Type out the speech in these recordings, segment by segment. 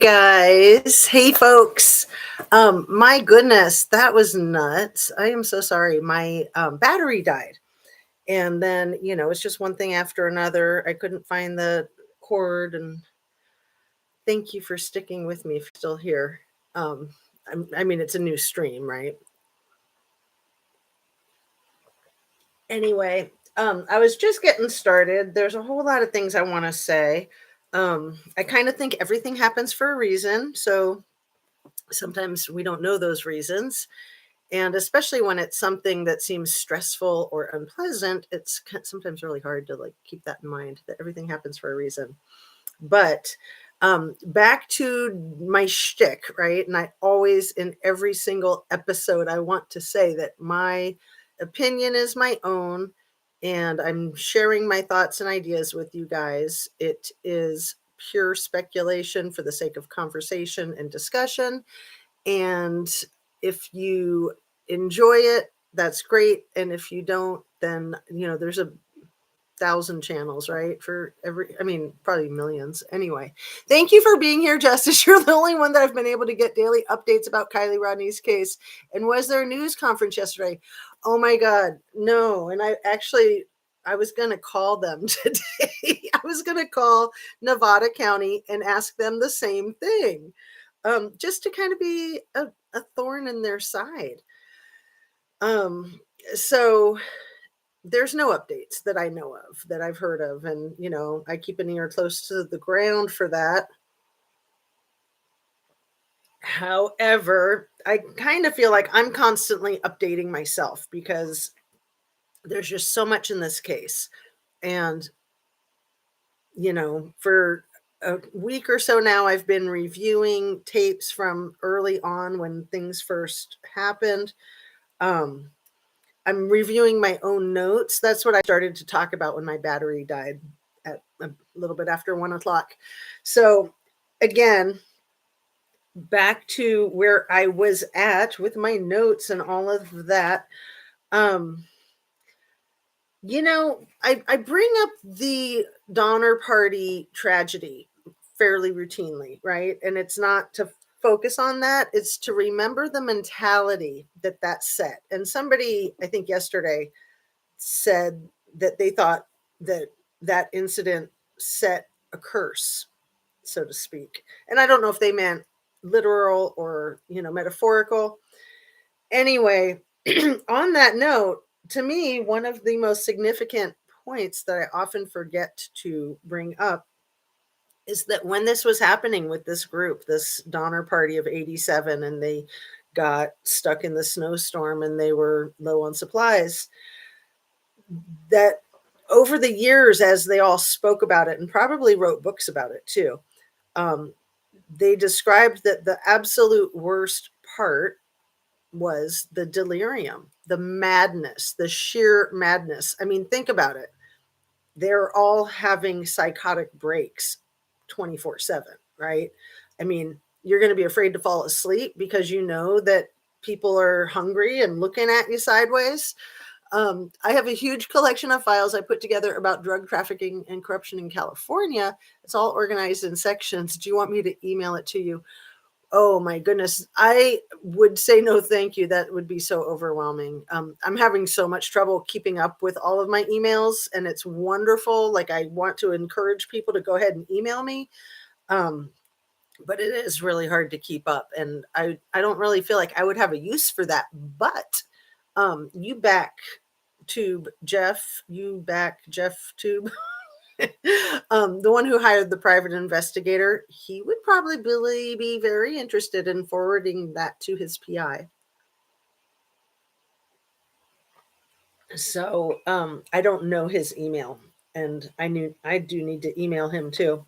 Guys, hey folks. My goodness, that was nuts. I am so sorry. My battery died. And then, it's just one thing after another. I couldn't find the cord, and thank you for sticking with me if you're still here. Um, I mean, it's a new stream, right? Anyway, I was just getting started. There's a whole lot of things I want to say. I kind of think everything happens for a reason. So sometimes we don't know those reasons. And especially when it's something that seems stressful or unpleasant, it's sometimes really hard to like keep that in mind that everything happens for a reason. But back to my shtick, right? And I always, in every single episode, I want to say that my opinion is my own, and I'm sharing my thoughts and ideas with you guys. It is pure speculation for the sake of conversation and discussion. And if you enjoy it, that's great. And if you don't, then, there's a thousand channels, right? For I mean, probably millions. Anyway, thank you for being here, Justice. You're the only one that I've been able to get daily updates about Kiely Rodni's case. And was there a news conference yesterday? Oh my God, no. And I was going to call them today. I was going to call Nevada County and ask them the same thing, just to kind of be a thorn in their side. So there's no updates that I know of, that I've heard of. And, I keep an ear close to the ground for that. However, I kind of feel like I'm constantly updating myself because there's just so much in this case. And, for a week or so now, I've been reviewing tapes from early on when things first happened. Um, I'm reviewing my own notes. That's what I started to talk about when my battery died at a little bit after 1 o'clock. So, again, back to where I was at with my notes and all of that. Um, I bring up the Donner Party tragedy fairly routinely, right? And it's not to focus on that, it's to remember the mentality that set. And somebody, I think yesterday, said that they thought that that incident set a curse, so to speak. And I don't know if they meant literal or, metaphorical. Anyway, on that note, to me, one of the most significant points that I often forget to bring up is that when this was happening with this group, this Donner Party of 87, and they got stuck in the snowstorm and they were low on supplies, that over the years, as they all spoke about it and probably wrote books about it too, they described that the absolute worst part was the delirium, the madness, the sheer madness. I mean, think about it. They're all having psychotic breaks 24/7, right? I mean, you're going to be afraid to fall asleep because you know that people are hungry and looking at you sideways. I have a huge collection of files I put together about drug trafficking and corruption in California. It's all organized in sections. Do you want me to email it to you? Oh my goodness. I would say no, thank you. That would be so overwhelming. I'm having so much trouble keeping up with all of my emails, and it's wonderful. Like, I want to encourage people to go ahead and email me. But it is really hard to keep up. And I don't really feel like I would have a use for that. But you back Tube Jeff, Tube. The one who hired the private investigator, he would probably be very interested in forwarding that to his PI. So I don't know his email, and I do need to email him too.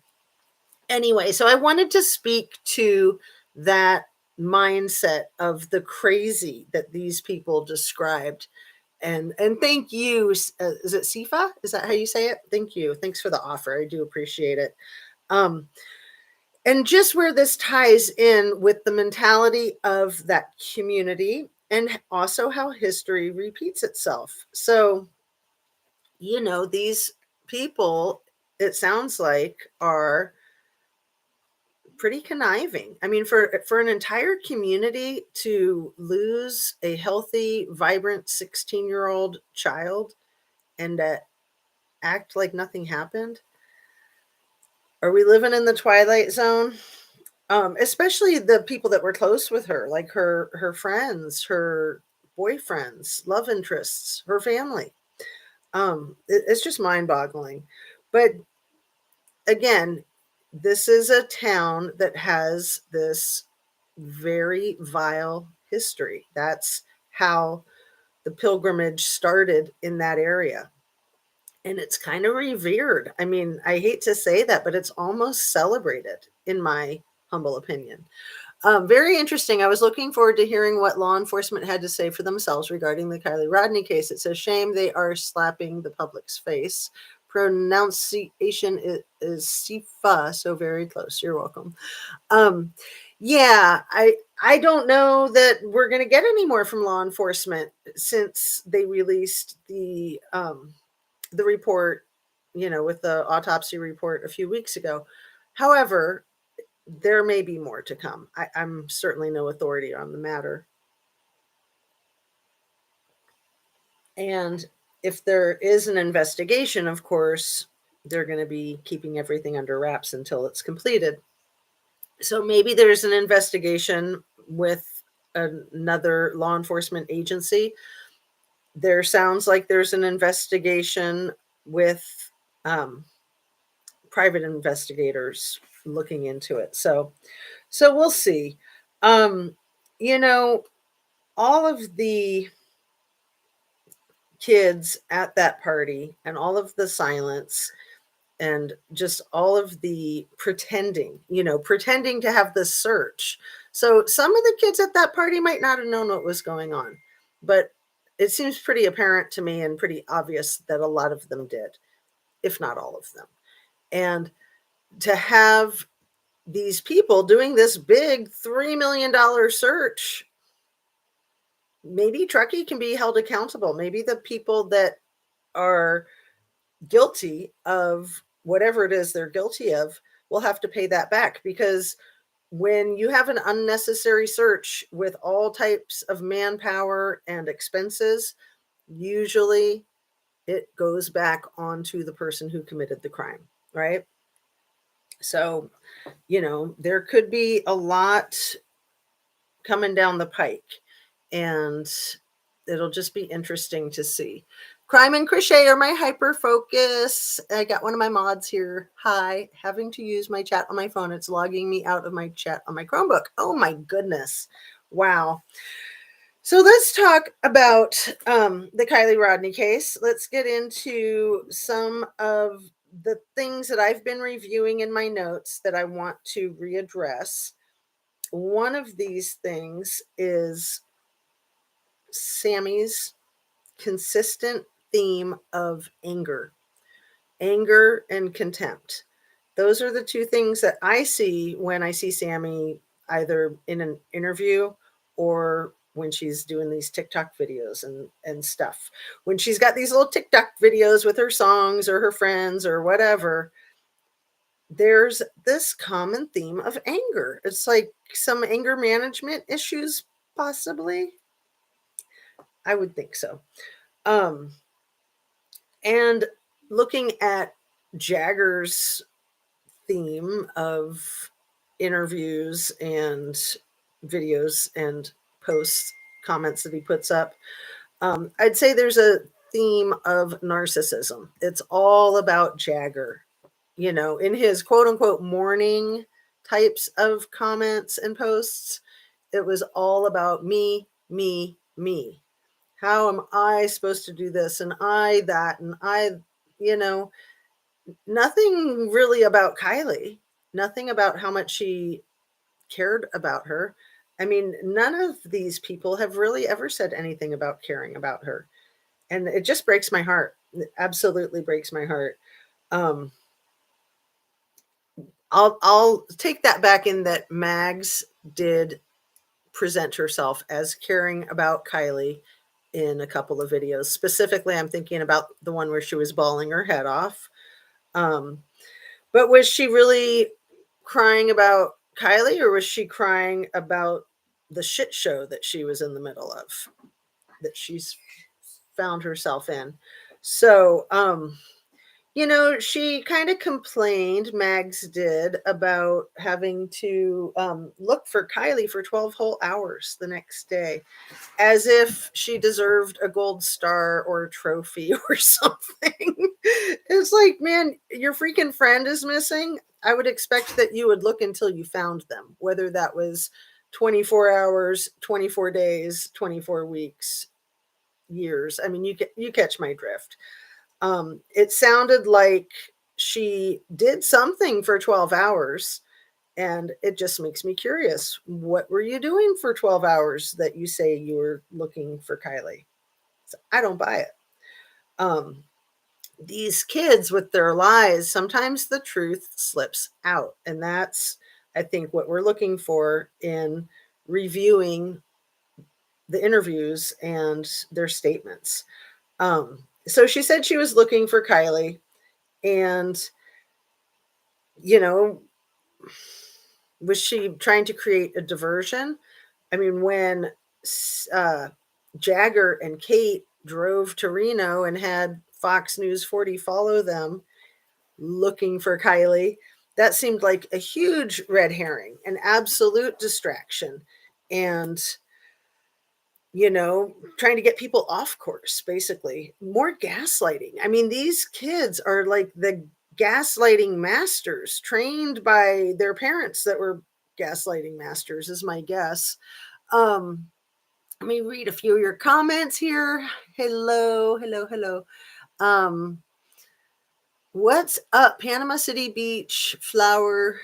Anyway, so I wanted to speak to that mindset of the crazy that these people described. And thank you. Is it Sifa? Is that how you say it? Thank you. Thanks for the offer. I do appreciate it. Um, and just where this ties in with the mentality of that community, and also how history repeats itself. So, these people, it sounds like, are pretty conniving. I mean, for an entire community to lose a healthy, vibrant 16-year-old child and act like nothing happened. Are we living in the Twilight Zone? Especially the people that were close with her, like her friends, her boyfriends, love interests, her family. It's just mind-boggling. But again, this is a town that has this very vile history. That's how the pilgrimage started in that area. And it's kind of revered. I mean, I hate to say that, but it's almost celebrated, in my humble opinion. Very interesting. I was looking forward to hearing what law enforcement had to say for themselves regarding the Kiely Rodni case. It's a shame they are slapping the public's face. Pronunciation is Sifa, so very close. You're welcome. Yeah, I don't know that we're going to get any more from law enforcement since they released the report, with the autopsy report a few weeks ago. However, there may be more to come. I'm certainly no authority on the matter. And if there is an investigation, of course, they're going to be keeping everything under wraps until it's completed. So maybe there's an investigation with another law enforcement agency. There sounds like there's an investigation with private investigators looking into it. So we'll see. Um, you know, all of the kids at that party and all of the silence and just all of the pretending to have this search. So some of the kids at that party might not have known what was going on, but it seems pretty apparent to me and pretty obvious that a lot of them did, if not all of them. And to have these people doing this big $3 million search, maybe Truckee can be held accountable. Maybe the people that are guilty of whatever it is they're guilty of will have to pay that back, because when you have an unnecessary search with all types of manpower and expenses, usually it goes back onto the person who committed the crime, right? So, there could be a lot coming down the pike, and it'll just be interesting to see. Crime and crochet are my hyper focus. I got one of my mods here. Hi, having to use my chat on my phone. It's logging me out of my chat on my Chromebook. Oh my goodness. Wow. So let's talk about the Kiely Rodni case. Let's get into some of the things that I've been reviewing in my notes that I want to readdress. One of these things is Sami's consistent theme of anger and contempt. Those are the two things that I see when I see Sami, either in an interview or when she's doing these TikTok videos and stuff. When she's got these little TikTok videos with her songs or her friends or whatever, there's this common theme of anger. It's like some anger management issues, possibly. I would think so. And looking at Jagger's theme of interviews and videos and posts, comments that he puts up, I'd say there's a theme of narcissism. It's all about Jagger, in his quote unquote morning types of comments and posts. It was all about me, me, me. How am I supposed to do this and I that and I, nothing really about Kiely, nothing about how much she cared about her. I mean, none of these people have really ever said anything about caring about her. And it just breaks my heart. It absolutely breaks my heart. I'll take that back in that Mags did present herself as caring about Kiely in a couple of videos. Specifically, I'm thinking about the one where she was bawling her head off. But was she really crying about Kiely, or was she crying about the shit show that she was in the middle of, that she's found herself in? So, she kind of complained, Mags did, about having to look for Kiely for 12 whole hours the next day, as if she deserved a gold star or a trophy or something. It's like, man, your freaking friend is missing. I would expect that you would look until you found them, whether that was 24 hours, 24 days, 24 weeks, years. I mean, you catch my drift. It sounded like she did something for 12 hours, and it just makes me curious. What were you doing for 12 hours that you say you were looking for Kiely? So I don't buy it. Um, these kids with their lies, sometimes the truth slips out. And that's, I think, what we're looking for in reviewing the interviews and their statements. So she said she was looking for Kiely, and, you know, was she trying to create a diversion? I mean, when uh, Jagger and Kate drove to Reno and had Fox News 40 follow them looking for Kiely, that seemed like a huge red herring, an absolute distraction. And, trying to get people off course, basically. More gaslighting. I mean, these kids are like the gaslighting masters, trained by their parents that were gaslighting masters, is my guess. Um, Let me read a few of your comments here. Hello, hello, hello. Um, what's up, Panama City Beach flower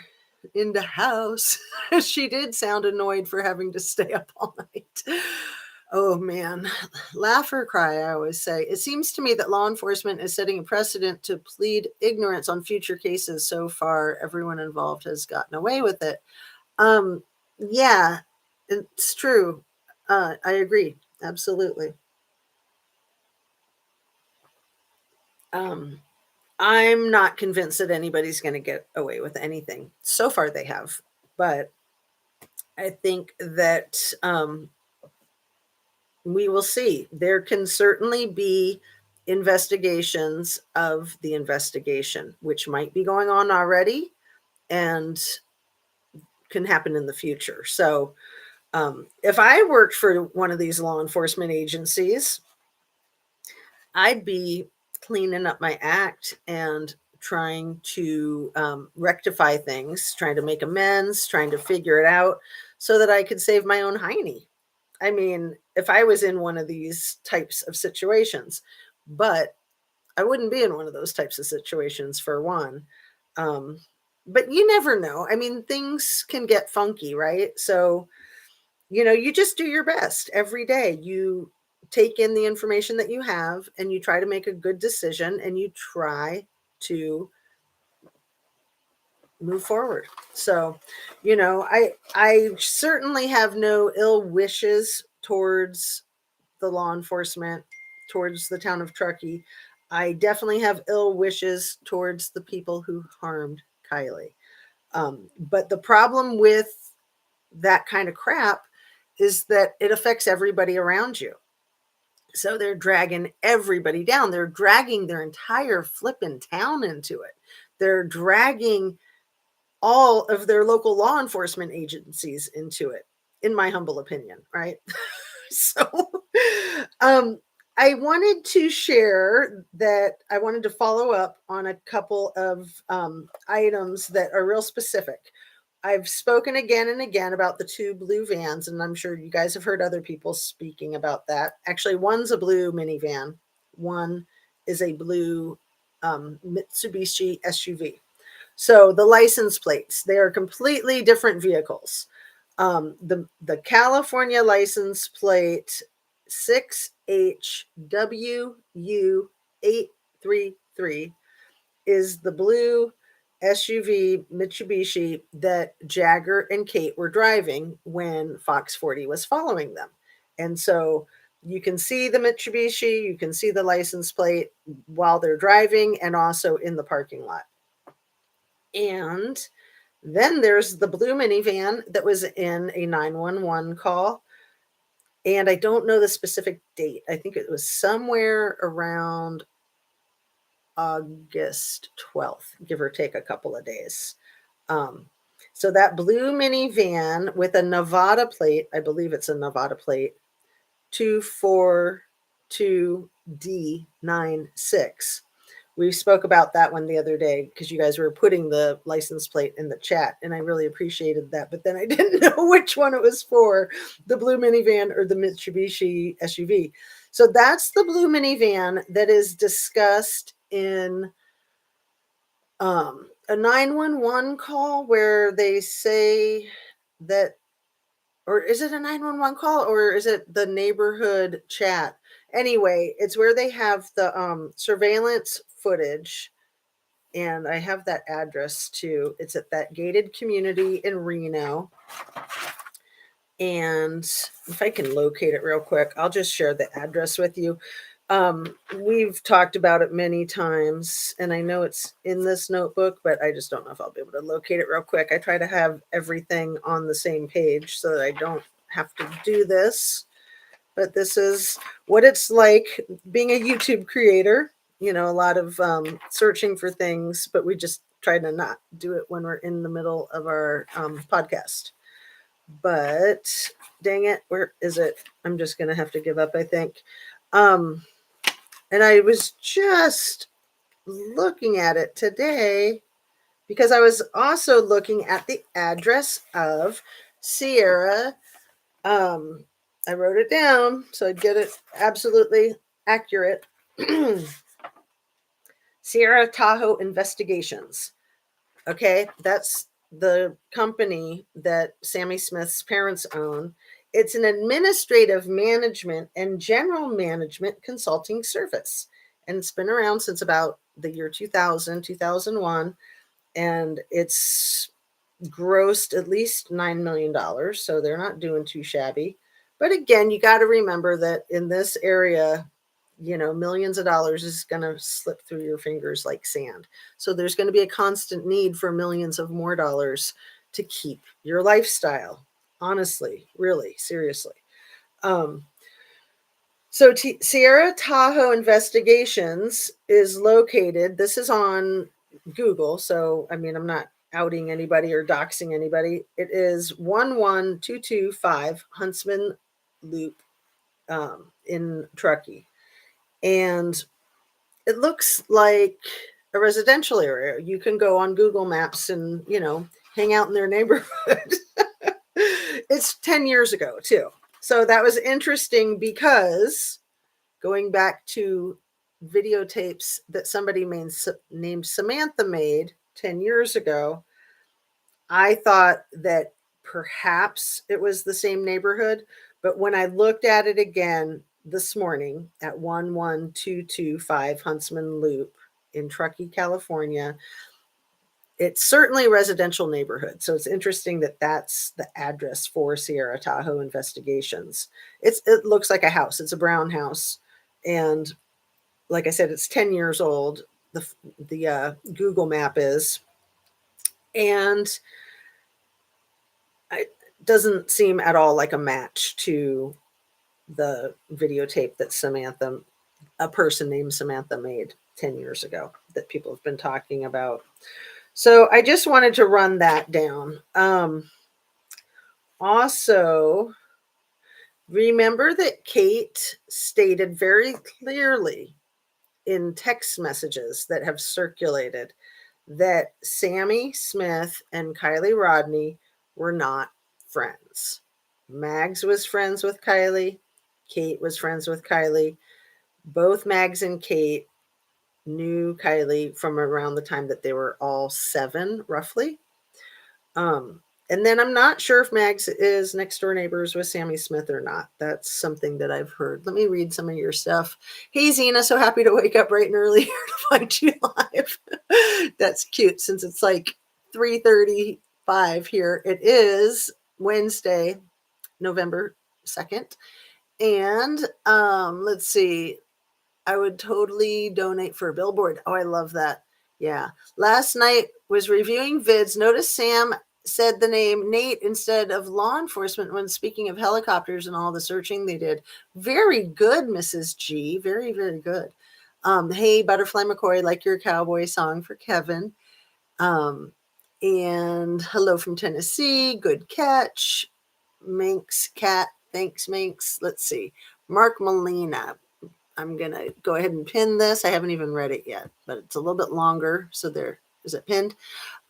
in the house? She did sound annoyed for having to stay up all night. Oh man, laugh or cry, I always say. It seems to me that law enforcement is setting a precedent to plead ignorance on future cases. So far, everyone involved has gotten away with it. Um, yeah, it's true. I agree. Absolutely. Um, I'm not convinced that anybody's going to get away with anything. So far, they have. But I think that we will see. There can certainly be investigations of the investigation, which might be going on already and can happen in the future. So, if I worked for one of these law enforcement agencies, I'd be cleaning up my act and trying to rectify things, trying to make amends, trying to figure it out so that I could save my own hiney. I mean, if I was in one of these types of situations, but I wouldn't be in one of those types of situations for one. Um, but you never know. I mean, things can get funky, right? So, you just do your best every day. You take in the information that you have and you try to make a good decision and you try to move forward. So, I certainly have no ill wishes towards the law enforcement, towards the town of Truckee. I definitely have ill wishes towards the people who harmed Kiely. But the problem with that kind of crap is that it affects everybody around you. So they're dragging everybody down. They're dragging their entire flippin' town into it. They're dragging all of their local law enforcement agencies into it, in my humble opinion, right? So, um, I wanted to share that I wanted to follow up on a couple of items that are real specific. I've spoken again and again about the two blue vans, and I'm sure you guys have heard other people speaking about that. Actually, one's a blue minivan, one is a blue Mitsubishi SUV. So the license plates, they are completely different vehicles. The California license plate 6HWU833 is the blue SUV Mitsubishi that Jagger and Kate were driving when Fox 40 was following them. And so you can see the Mitsubishi, you can see the license plate while they're driving and also in the parking lot. And Then there's the blue minivan that was in a 911 call. And I don't know the specific date. I think it was somewhere around August 12th, give or take a couple of days. Um, so that blue minivan with a Nevada plate, I believe it's a Nevada plate, 242D96. We spoke about that one the other day because you guys were putting the license plate in the chat, and I really appreciated that. But then I didn't know which one it was for, the blue minivan or the Mitsubishi SUV. So that's the blue minivan that is discussed in a 911 call where they say that, or is it a 911 call or is it the neighborhood chat? Anyway, it's where they have the surveillance footage, and I have that address too. It's at that gated community in Reno. And if I can locate it real quick, I'll just share the address with you. We've talked about it many times, and I know it's in this notebook, but I just don't know if I'll be able to locate it real quick. I try to have everything on the same page so that I don't have to do this. But this is what it's like being a YouTube creator. You know, a lot of searching for things, but we just try to not do it when we're in the middle of our podcast. But dang it, where is it? I'm just going to have to give up, I think. And I was just looking at it today because I was also looking at the address of Sierra. I wrote it down so I'd get it absolutely accurate. Sierra Tahoe Investigations. Okay, that's the company that Sami Smith's parents own. It's an administrative management and general management consulting service. And it's been around since about the year 2000, 2001. And it's grossed at least $9 million. So they're not doing too shabby. But again, you got to remember that in this area, you know, millions of dollars is going to slip through your fingers like sand. So there's going to be a constant need for millions of more dollars to keep your lifestyle. Honestly, really, seriously. So Sierra Tahoe Investigations is located, this is on Google. So, I mean, I'm not outing anybody or doxing anybody. It is 11225 Huntsman Loop in Truckee. And it looks like a residential area. You can go on Google Maps and, you know, hang out in their neighborhood. It's 10 years ago, too. So that was interesting because going back to videotapes that somebody named Samantha made 10 years ago, I thought that perhaps it was the same neighborhood. But when I looked at it again this morning at 11225 Huntsman Loop in Truckee, California, it's certainly a residential neighborhood. So it's interesting that that's the address for Sierra Tahoe Investigations. It looks like a house. It's a brown house. And like I said, it's 10 years old. The Google map is. And it doesn't seem at all like a match to the videotape that a person named Samantha made 10 years ago that people have been talking about. So I just wanted to run that down. Also, remember that Kate stated very clearly in text messages that have circulated that Sami Smith and Kiely Rodni were not friends. Mags was friends with Kiely. Kate was friends with Kiely. Both Mags and Kate knew Kiely from around the time that they were all 7, roughly. And then I'm not sure if Mags is next door neighbors with Sami Smith or not. That's something that I've heard. Let me read some of your stuff. Hey, Zena, so happy to wake up bright and early here to find you live. That's cute since it's like 3:35 here. It is Wednesday, November 2nd. And let's see. I would totally donate for a billboard. Oh, I love that. Yeah. Last night was reviewing vids. Noticed Sam said the name Nate instead of law enforcement when speaking of helicopters and all the searching they did. Very good, Mrs. G. Very, very good. Hey, Butterfly McCoy, like your cowboy song for Kevin. And hello from Tennessee. Good catch. Manx cat. Thanks, Manx. Let's see. Mark Molina. I'm going to go ahead and pin this. I haven't even read it yet, but it's a little bit longer. So there, is it pinned?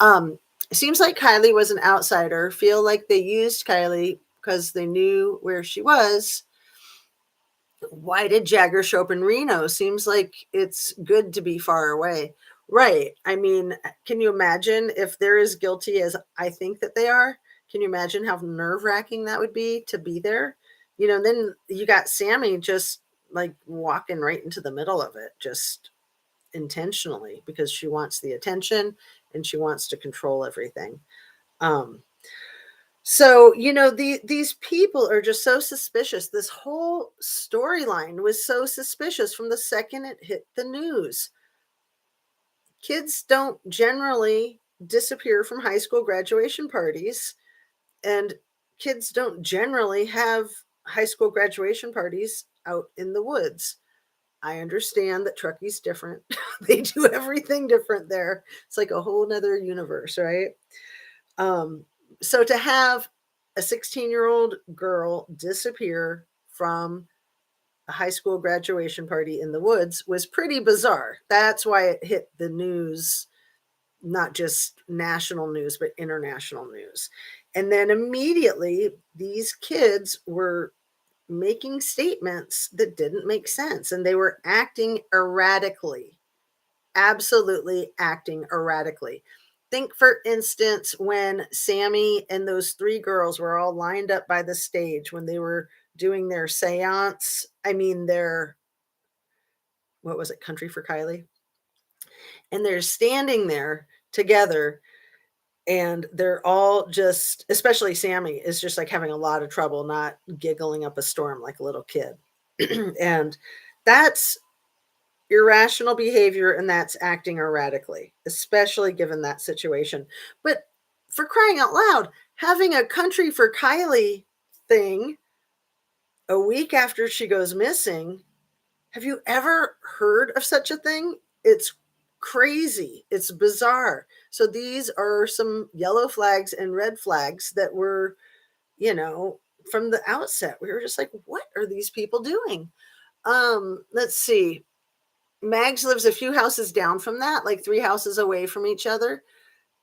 It seems like Kiely was an outsider. Feel like they used Kiely because they knew where she was. Why did Jagger show up in Reno? Seems like it's good to be far away. Right. I mean, can you imagine if they're as guilty as I think that they are? Can you imagine how nerve wracking that would be to be there? Then you got Sami just like walking right into the middle of it, just intentionally because she wants the attention and she wants to control everything. So, these people are just so suspicious. This whole storyline was so suspicious from the second it hit the news. Kids don't generally disappear from high school graduation parties, and kids don't generally have high school graduation parties out in the woods. I understand that Truckie's different. They do everything different there. It's like a whole nother universe, right? So to have a 16-year-old girl disappear from a high school graduation party in the woods was pretty bizarre. That's why it hit the news, not just national news, but international news. And then immediately, these kids were making statements that didn't make sense and they were acting erratically, absolutely acting erratically. Think, for instance, when Sami and those three girls were all lined up by the stage when they were doing their seance. I mean, what was it, Country for Kiely? And they're standing there together and they're all just, especially Sami, is just like having a lot of trouble not giggling up a storm like a little kid. And that's irrational behavior and that's acting erratically, especially given that situation. But for crying out loud, having a Country for Kiely thing a week after she goes missing, have you ever heard of such a thing? It's crazy. It's bizarre. So these are some yellow flags and red flags that were, from the outset. We were just like, what are these people doing? Let's see. Mags lives a few houses down from that, like 3 houses away from each other.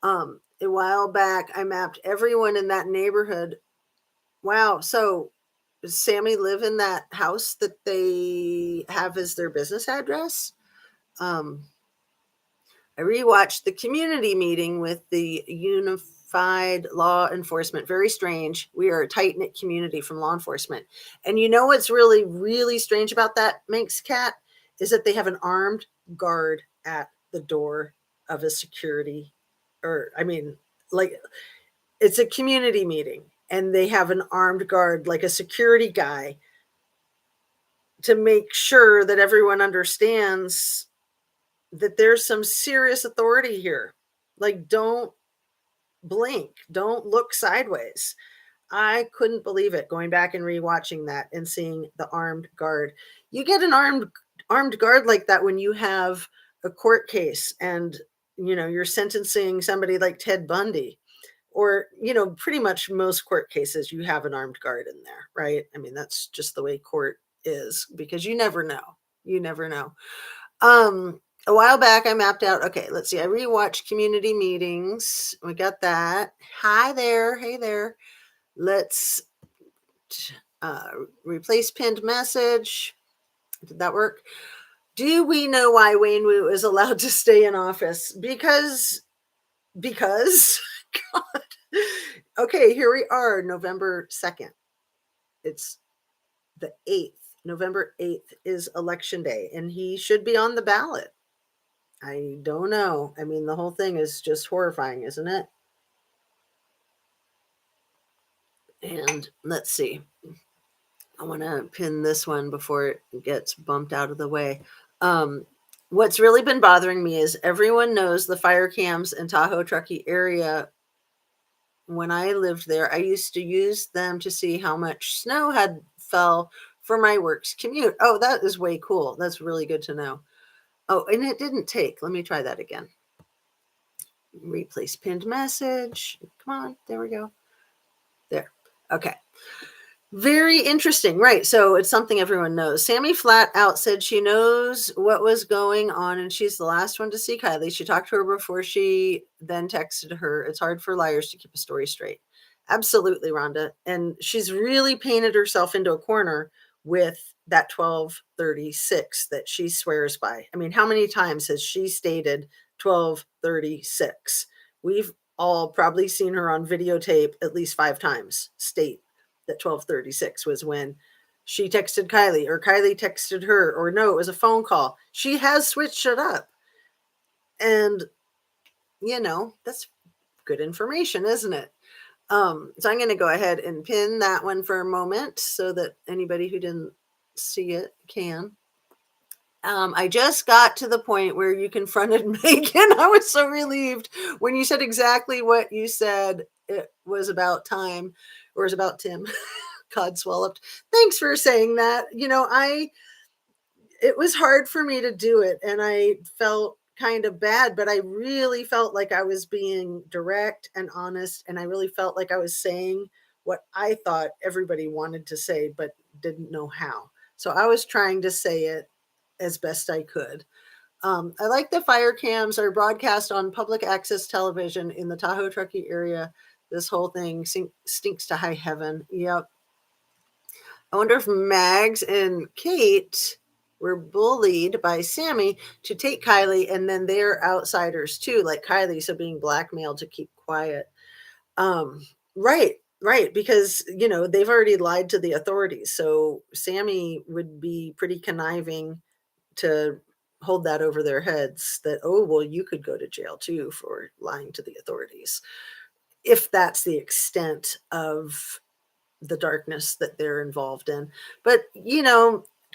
A while back, I mapped everyone in that neighborhood. Wow. So does Sami live in that house that they have as their business address? Um, I rewatched the community meeting with the Unified Law Enforcement. Very strange. We are a tight knit community from law enforcement. And you know what's really, really strange about that Manx cat is that they have an armed guard at the door of a security, or I mean, like it's a community meeting and they have an armed guard, like a security guy, to make sure that everyone understands that there's some serious authority here. Like, don't blink, don't look sideways. I couldn't believe it going back and rewatching that and seeing the armed guard. You get an armed guard like that when you have a court case and you're sentencing somebody like Ted Bundy, or pretty much most court cases you have an armed guard in there, right? I mean, that's just the way court is because you never know. You never know. A while back I mapped out, okay, let's see. I rewatched community meetings. We got that. Hi there. Hey there. Let's replace pinned message. Did that work? Do we know why Wayne Wu is allowed to stay in office? Because God. Okay, here we are, November 2nd. It's the 8th. November 8th is election day, and he should be on the ballot. I don't know. I mean, the whole thing is just horrifying, isn't it? And let's see. I want to pin this one before it gets bumped out of the way. What's really been bothering me is everyone knows the fire cams in Tahoe Truckee area. When I lived there, I used to use them to see how much snow had fell for my work's commute. Oh, that is way cool. That's really good to know. Oh, and it didn't take. Let me try that again. Replace pinned message. Come on. There we go. There. Okay. Very interesting. Right. So it's something everyone knows. Sami flat out said she knows what was going on and she's the last one to see Kiely. She talked to her before she then texted her. It's hard for liars to keep a story straight. Absolutely, Rhonda. And she's really painted herself into a corner with that 1236 that she swears by. I mean, how many times has she stated 1236? We've all probably seen her on videotape at least 5 times state that 1236 was when she texted Kiely or Kiely texted her, or no, it was a phone call. She has switched it up. And, that's good information, isn't it? So I'm going to go ahead and pin that one for a moment so that anybody who didn't see it can. I just got to the point where you confronted Megan. I was so relieved when you said exactly what you said. It was about time, or it was about Tim. Codswalloped. Thanks for saying that. It was hard for me to do it and I felt kind of bad, but I really felt like I was being direct and honest. And I really felt like I was saying what I thought everybody wanted to say, but didn't know how. So I was trying to say it as best I could. I like the fire cams are broadcast on public access television in the Tahoe Truckee area. This whole thing stinks to high heaven. Yep. I wonder if Mags and Kate were bullied by Sami to take Kiely, and then they're outsiders too, like Kiely, so being blackmailed to keep quiet. Right, right, because they've already lied to the authorities, so Sami would be pretty conniving to hold that over their heads. That well, you could go to jail too for lying to the authorities, if that's the extent of the darkness that they're involved in. But,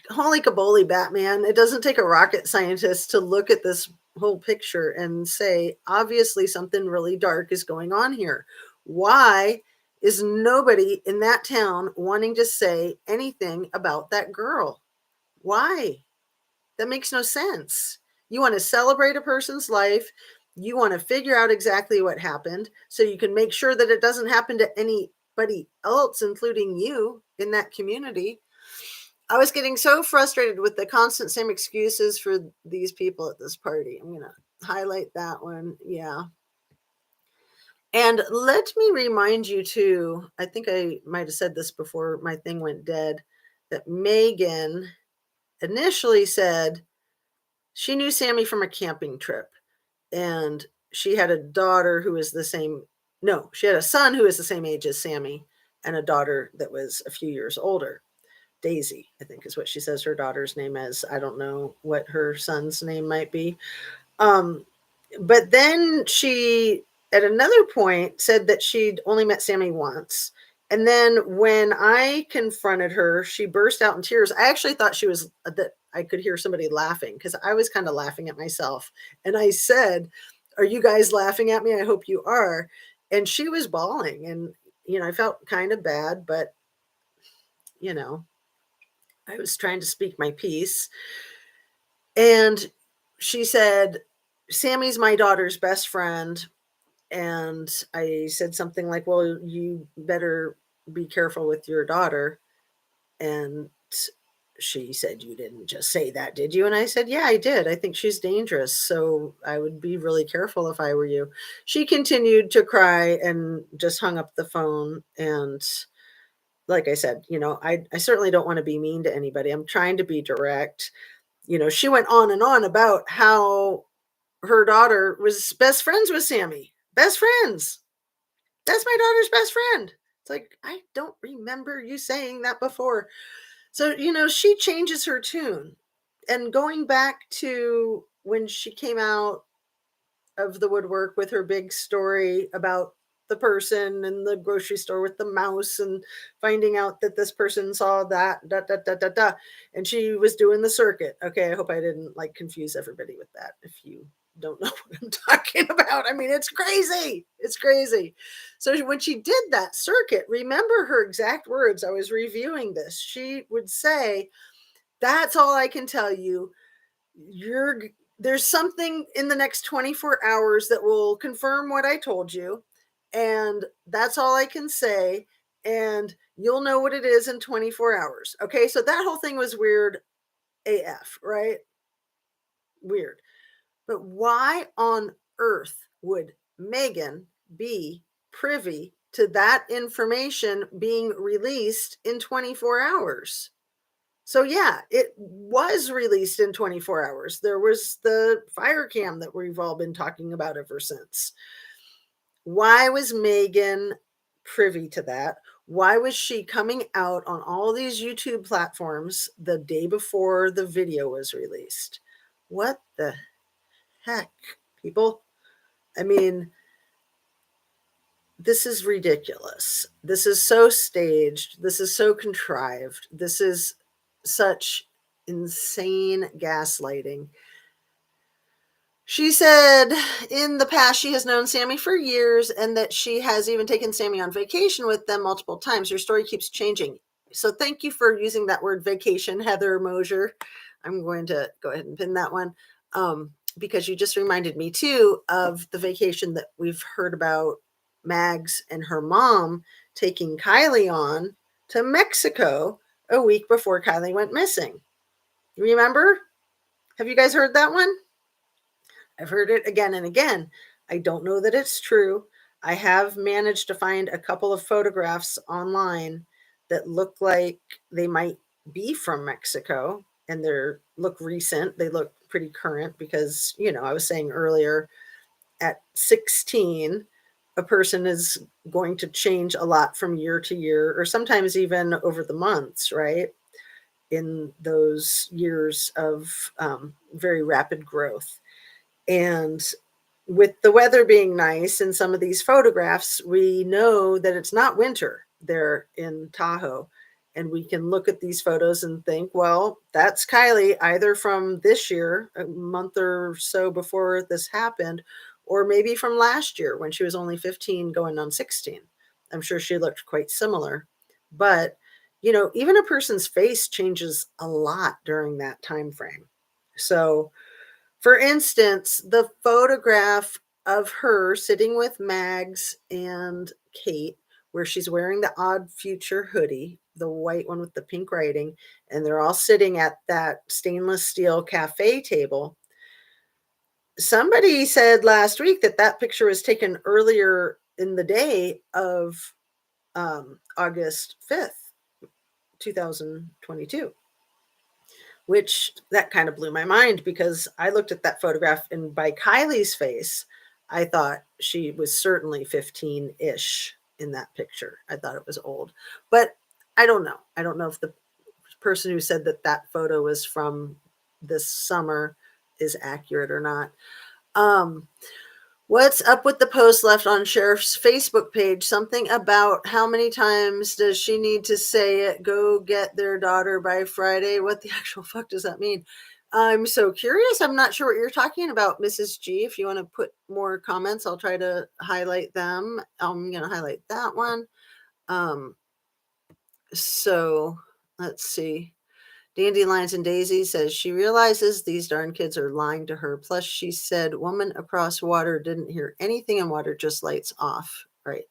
holy caboli, Batman, it doesn't take a rocket scientist to look at this whole picture and say, obviously, something really dark is going on here. Why is nobody in that town wanting to say anything about that girl? Why? That makes no sense. You want to celebrate a person's life. You want to figure out exactly what happened so you can make sure that it doesn't happen to anybody else, including you in that community. I was getting so frustrated with the constant same excuses for these people at this party. I'm going to highlight that one. Yeah. And let me remind you too, I think I might have said this before my thing went dead, that Megan initially said she knew Sami from a camping trip, and she had a daughter who was the same. No, she had a son who was the same age as Sami, and a daughter that was a few years older. Daisy, I think, is what she says her daughter's name is. I don't know what her son's name might be. But then she, at another point, said that she'd only met Sami once. And then when I confronted her, she burst out in tears. I actually thought she was that I could hear somebody laughing because I was kind of laughing at myself. And I said, "Are you guys laughing at me? I hope you are." And she was bawling. And, I felt kind of bad, but, I was trying to speak my piece. And she said, "Sami's my daughter's best friend." And I said something like, "Well, you better be careful with your daughter." And she said, "You didn't just say that, did you?" And I said, "Yeah, I did. I think she's dangerous. So I would be really careful if I were you." She continued to cry and just hung up the phone. And like I said, I certainly don't want to be mean to anybody. I'm trying to be direct. She went on and on about how her daughter was best friends with Sami. Best friends. That's my daughter's best friend. It's like, I don't remember you saying that before. So, she changes her tune. And going back to when she came out of the woodwork with her big story about the person in the grocery store with the mouse and finding out that this person saw that, da, da, da, da, da. And she was doing the circuit. Okay, I hope I didn't like confuse everybody with that. If you don't know what I'm talking about, I mean, it's crazy. It's crazy. So when she did that circuit, remember her exact words. I was reviewing this. She would say, "That's all I can tell you. There's something in the next 24 hours that will confirm what I told you. And that's all I can say. And you'll know what it is in 24 hours." Okay. So that whole thing was weird AF, right? Weird. But why on earth would Megan be privy to that information being released in 24 hours? So yeah, it was released in 24 hours. There was the fire cam that we've all been talking about ever since. Why was Megan privy to that? Why was she coming out on all these YouTube platforms the day before the video was released? What the heck, people? I mean, this is ridiculous. This is so staged. This is so contrived. This is such insane gaslighting. She said in the past she has known Sami for years and that she has even taken Sami on vacation with them multiple times. Her story keeps changing. So thank you for using that word vacation, Heather Mosier. I'm going to go ahead and pin that one because you just reminded me too of the vacation that we've heard about Mags and her mom taking Kiely on to Mexico a week before Kiely went missing. Remember? Have you guys heard that one? I've heard it again and again. I don't know that it's true. I have managed to find a couple of photographs online that look like they might be from Mexico and they look recent. They look pretty current because, I was saying earlier at 16, a person is going to change a lot from year to year or sometimes even over the months, right? In those years of very rapid growth. And with the weather being nice in some of these photographs, we know that it's not winter there in Tahoe. And we can look at these photos and think, well, that's Kiely either from this year, a month or so before this happened, or maybe from last year when she was only 15 going on 16. I'm sure she looked quite similar. But, even a person's face changes a lot during that time frame. So, for instance, the photograph of her sitting with Mags and Kate, where she's wearing the Odd Future hoodie, the white one with the pink writing, and they're all sitting at that stainless steel cafe table. Somebody said last week that picture was taken earlier in the day of August 5th, 2022. Which that kind of blew my mind because I looked at that photograph and by Kiely's face, I thought she was certainly 15-ish in that picture. I thought it was old, but I don't know. I don't know if the person who said that photo was from this summer is accurate or not. What's up with the post left on Sheriff's Facebook page? Something about how many times does she need to say it? Go get their daughter by Friday. What the actual fuck does that mean? I'm so curious. I'm not sure what you're talking about, Mrs. G. If you want to put more comments, I'll try to highlight them. I'm going to highlight that one. So let's see. Dandelions and Daisy says she realizes these darn kids are lying to her. Plus, she said, woman across water didn't hear anything and water just lights off. Right.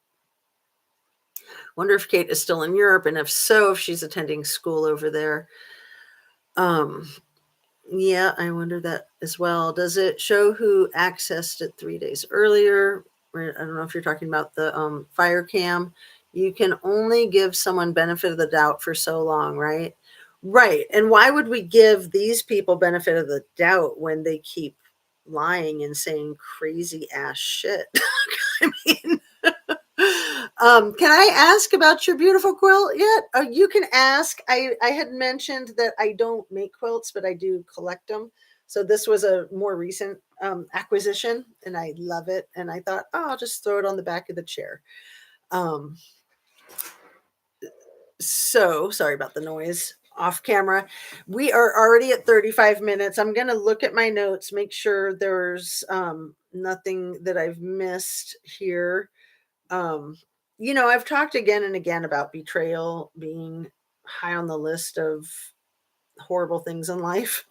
Wonder if Kate is still in Europe, and if so, if she's attending school over there. Yeah, I wonder that as well. Does it show who accessed it 3 days earlier? I don't know if you're talking about the fire cam. You can only give someone benefit of the doubt for so long, right? Right. And why would we give these people benefit of the doubt when they keep lying and saying crazy ass shit? I mean, can I ask about your beautiful quilt yet? You can ask. I had mentioned that I don't make quilts, but I do collect them. So this was a more recent acquisition, and I love it. And I thought, oh, I'll just throw it on the back of the chair. Um, so sorry about the noise off camera. We are already at 35 minutes. I'm going to look at my notes, make sure there's nothing that I've missed here. Um, I've talked again and again about betrayal being high on the list of horrible things in life.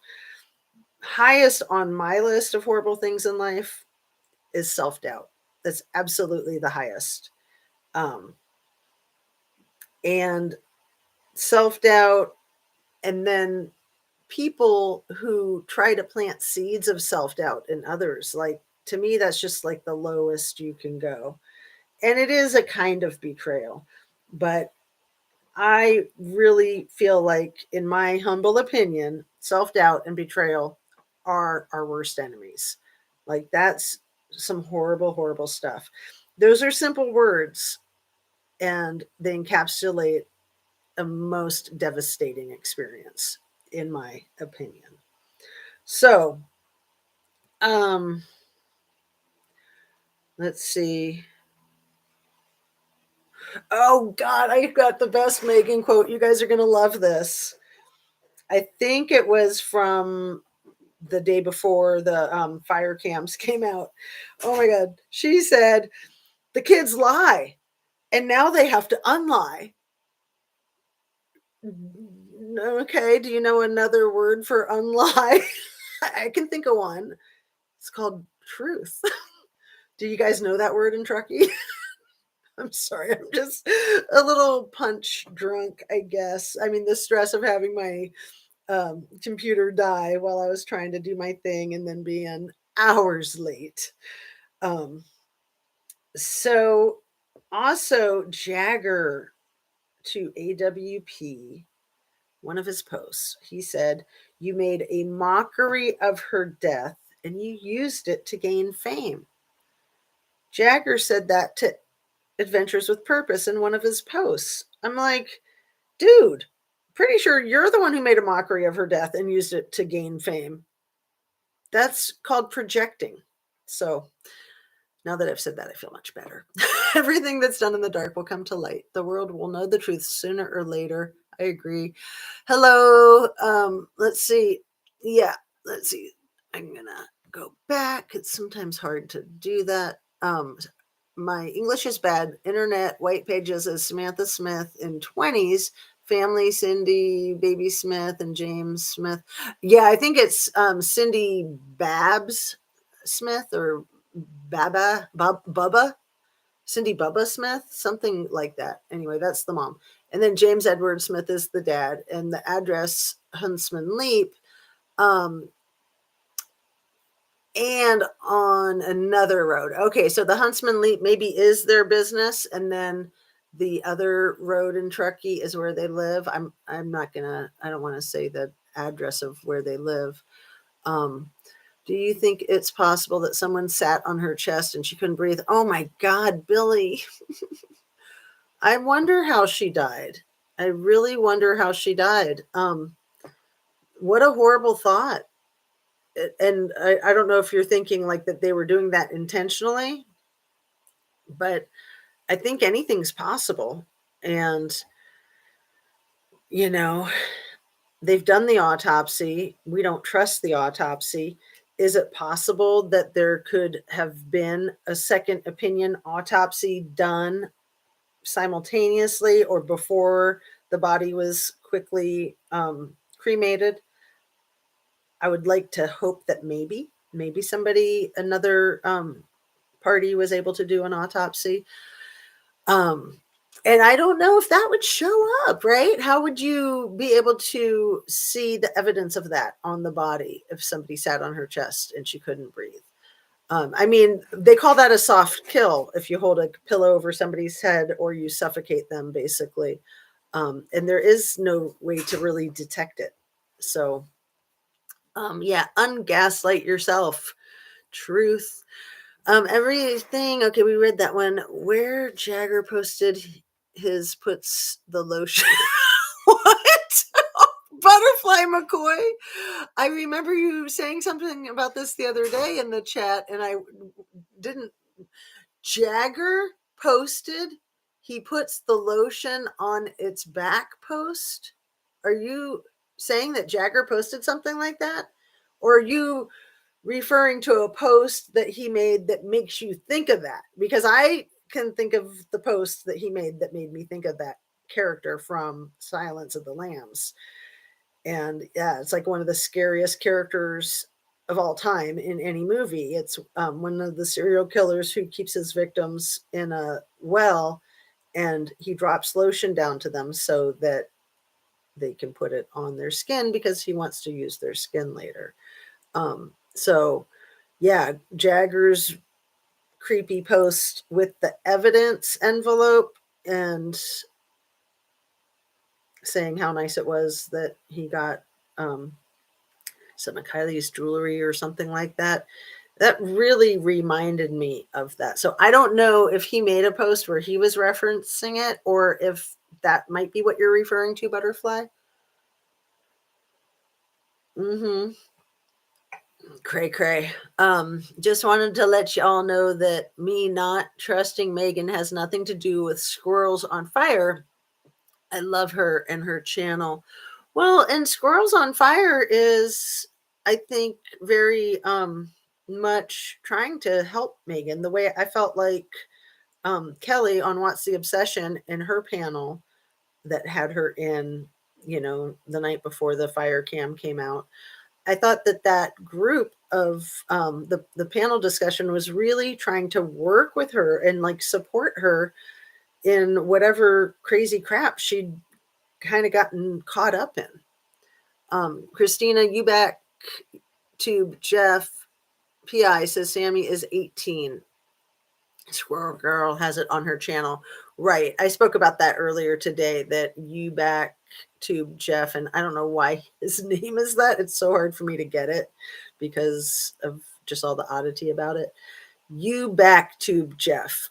Highest on my list of horrible things in life is self-doubt. That's absolutely the highest. Um, and self-doubt, and then people who try to plant seeds of self-doubt in others, like, to me, that's just like the lowest you can go. And it is a kind of betrayal. But I really feel like, in my humble opinion, self-doubt and betrayal are our worst enemies. Like, that's some horrible, horrible stuff. Those are simple words, and they encapsulate a most devastating experience, in my opinion. So, let's see. Oh God, I got the best Megan quote. You guys are gonna love this. I think it was from the day before the fire cams came out. Oh my God. She said, the kids lie, and now they have to unlie. Okay, do you know another word for unlie? I can think of one. It's called truth. Do you guys know that word in Truckee? I'm sorry, I'm just a little punch drunk, I guess. I mean, the stress of having my computer die while I was trying to do my thing and then being hours late. Um, so also Jagger, to AWP, one of his posts, he said, you made a mockery of her death and you used it to gain fame. Jagger said that to Adventures with Purpose in one of his posts. I'm like, dude, pretty sure you're the one who made a mockery of her death and used it to gain fame. That's called projecting. So now that I've said that, I feel much better. Everything that's done in the dark will come to light. The world will know the truth sooner or later. I agree. Hello. Let's see. Yeah, let's see. I'm going to go back. It's sometimes hard to do that. My English is bad. Internet, white pages is Samantha Smith in 20s, family Cindy, baby Smith, and James Smith. Yeah, I think it's Cindy Babs Smith, or Bubba, Cindy Bubba Smith, something like that. Anyway, that's the mom. And then James Edward Smith is the dad. And the address, Huntsman Leap. And on another road. Okay, so the Huntsman Leap maybe is their business, and then the other road in Truckee is where they live. I'm not gonna, I don't want to say the address of where they live. Do you think it's possible that someone sat on her chest and she couldn't breathe? Oh my God, Billy. I wonder how she died. I really wonder how she died. What a horrible thought. And I don't know if you're thinking like that they were doing that intentionally, but I think anything's possible. And, you know, they've done the autopsy. We don't trust the autopsy. Is it possible that there could have been a second opinion autopsy done simultaneously or before the body was quickly cremated? I would like to hope that maybe somebody, another party was able to do an autopsy. And I don't know if that would show up, right? How would you be able to see the evidence of that on the body if somebody sat on her chest and she couldn't breathe? I mean, they call that a soft kill if you hold a pillow over somebody's head or you suffocate them, basically. And there is no way to really detect it. So, yeah, ungaslight yourself. Truth. Everything. Okay, we read that one. Where Jagger posted his puts the lotion. What? But Butterfly McCoy. I remember you saying something about this the other day in the chat, and I didn't. Jagger posted he puts the lotion on its back post. Are you saying that Jagger posted something like that? Or are you referring to a post that he made that makes you think of that? Because I can think of the post that he made that made me think of that character from Silence of the Lambs. And yeah, it's like one of the scariest characters of all time in any movie. It's one of the serial killers who keeps his victims in a well, and he drops lotion down to them so that they can put it on their skin because he wants to use their skin later. So yeah, Jagger's creepy post with the evidence envelope and saying how nice it was that he got some of Kylie's jewelry or something like that. That really reminded me of that. So I don't know if he made a post where he was referencing it or if that might be what you're referring to, Butterfly. Mm-hmm. Cray cray. Just wanted to let you all know that me not trusting Megan has nothing to do with Squirrels on Fire. I love her and her channel. Well, and Squirrels on Fire is, I think, very much trying to help Megan the way I felt like Kelly on What's the Obsession in her panel that had her in, the night before the fire cam came out. I thought that group of the panel discussion was really trying to work with her and like support her in whatever crazy crap she'd kind of gotten caught up in. Christina, you back to Jeff PI says Sami is 18. Squirrel Girl has it on her channel. Right. I spoke about that earlier today, that you back to Jeff, and I don't know why his name is that. It's so hard for me to get it because of just all the oddity about it. You back to Jeff.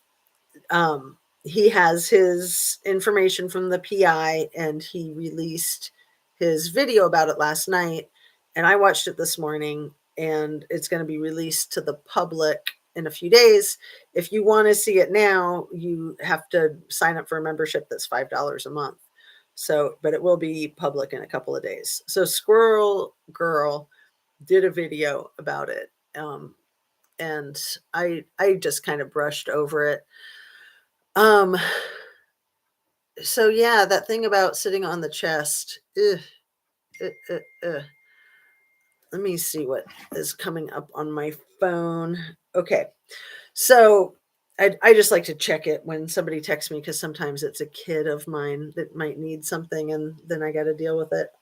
He has his information from the PI and he released his video about it last night. And I watched it this morning, and it's going to be released to the public in a few days. If you want to see it now, you have to sign up for a membership that's $5 a month. So, but it will be public in a couple of days. So Squirrel Girl did a video about it. And I just kind of brushed over it. So yeah, that thing about sitting on the chest. Let me see what is coming up on my phone. Okay. So I just like to check it when somebody texts me, because sometimes it's a kid of mine that might need something and then I got to deal with it.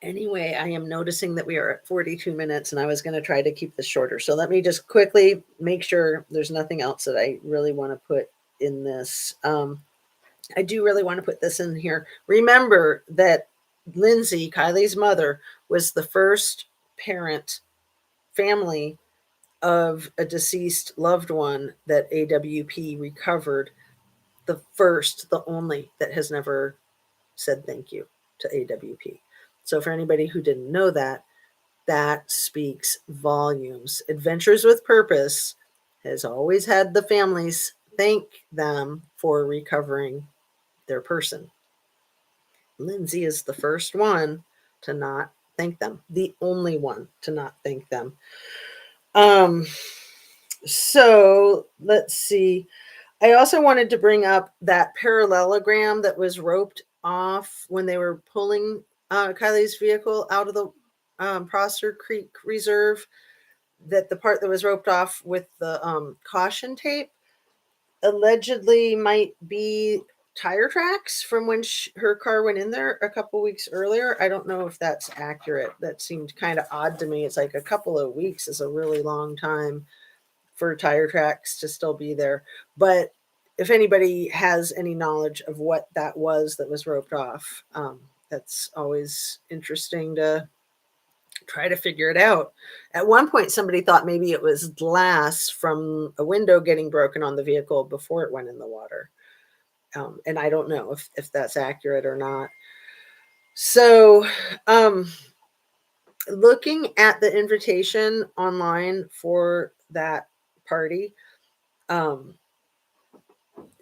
Anyway, I am noticing that we are at 42 minutes and I was going to try to keep this shorter. So let me just quickly make sure there's nothing else that I really want to put in this. I do really want to put this in here. Remember that Lindsay, Kylie's mother, was the first family of a deceased loved one that AWP recovered. The only that has never said thank you to AWP. So for anybody who didn't know that, that speaks volumes. Adventures with Purpose has always had the families thank them for recovering their person. Lindsay is the first one to not thank them, the only one to not thank them. So let's see. I also wanted to bring up that parallelogram that was roped off when they were pulling Kylie's vehicle out of the Prosser Creek Reserve. That the part that was roped off with the caution tape allegedly might be tire tracks from when her car went in there a couple weeks earlier. I don't know if that's accurate. That seemed kind of odd to me. It's like a couple of weeks is a really long time for tire tracks to still be there. But if anybody has any knowledge of what that was roped off, that's always interesting to try to figure it out. At one point, somebody thought maybe it was glass from a window getting broken on the vehicle before it went in the water. And I don't know if that's accurate or not. So, looking at the invitation online for that party, um,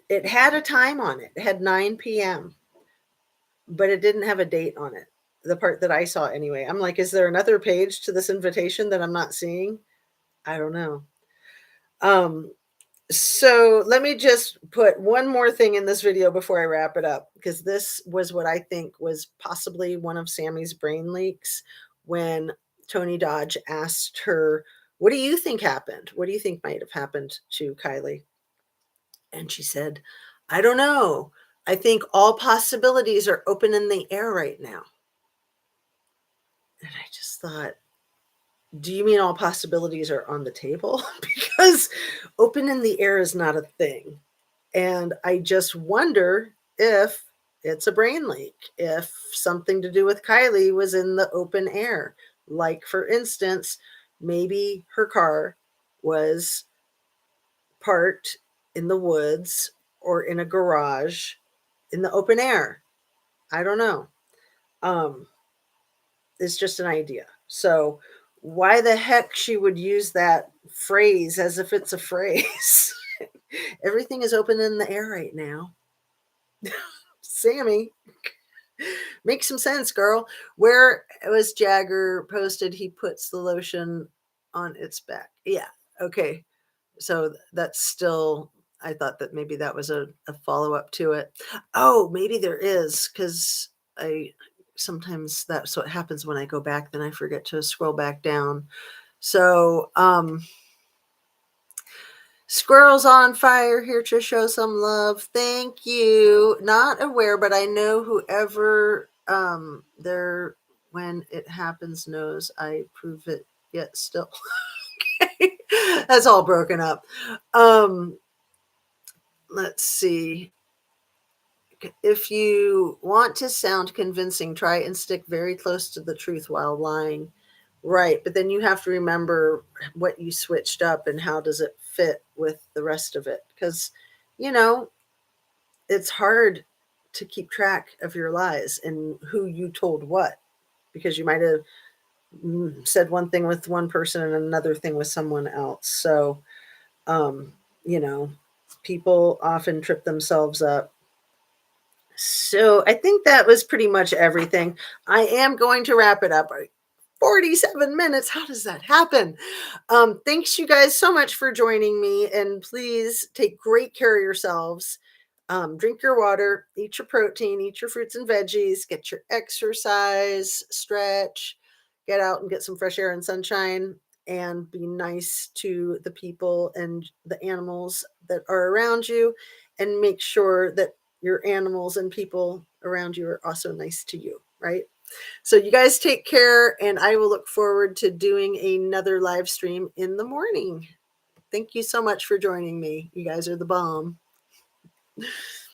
it had a time on it. It had 9 p.m., but it didn't have a date on it. The part that I saw anyway. I'm like, is there another page to this invitation that I'm not seeing? I don't know. Um, so let me just put one more thing in this video before I wrap it up, because this was what I think was possibly one of Sami's brain leaks when Tony Dodge asked her, what do you think happened? What do you think might have happened to Kiely? And she said, I don't know. I think all possibilities are open in the air right now. And I just thought, do you mean all possibilities are on the table? Because open in the air is not a thing. And I just wonder if it's a brain leak, if something to do with Kiely was in the open air. Like, for instance, maybe her car was parked in the woods or in a garage in the open air. I don't know. Um, it's just an idea. So, why the heck she would use that phrase as if it's a phrase? Everything is open in the air right now. Sami, make some sense, girl. Where was Jagger posted? He puts the lotion on its back. Yeah. Okay. So that's still, I thought that maybe that was a follow up to it. Oh, maybe there is, because I sometimes that's what happens when I go back, then I forget to scroll back down. So, Squirrels on Fire here to show some love. Thank you. Not aware, but I know whoever there when it happens knows I prove it yet still. Okay. That's all broken up. Let's see. If you want to sound convincing, try and stick very close to the truth while lying. Right, but then you have to remember what you switched up and how does it fit with the rest of it, because you know it's hard to keep track of your lies and who you told what, because you might have said one thing with one person and another thing with someone else. So um you know people often trip themselves up. So I think that was pretty much everything. I am going to wrap it up. 47 minutes. How does that happen? Thanks you guys so much for joining me, and please take great care of yourselves. Drink your water, eat your protein, eat your fruits and veggies, get your exercise, stretch, get out and get some fresh air and sunshine, and be nice to the people and the animals that are around you, and make sure that your animals and people around you are also nice to you, right? So you guys take care, and I will look forward to doing another live stream in the morning. Thank you so much for joining me. You guys are the bomb.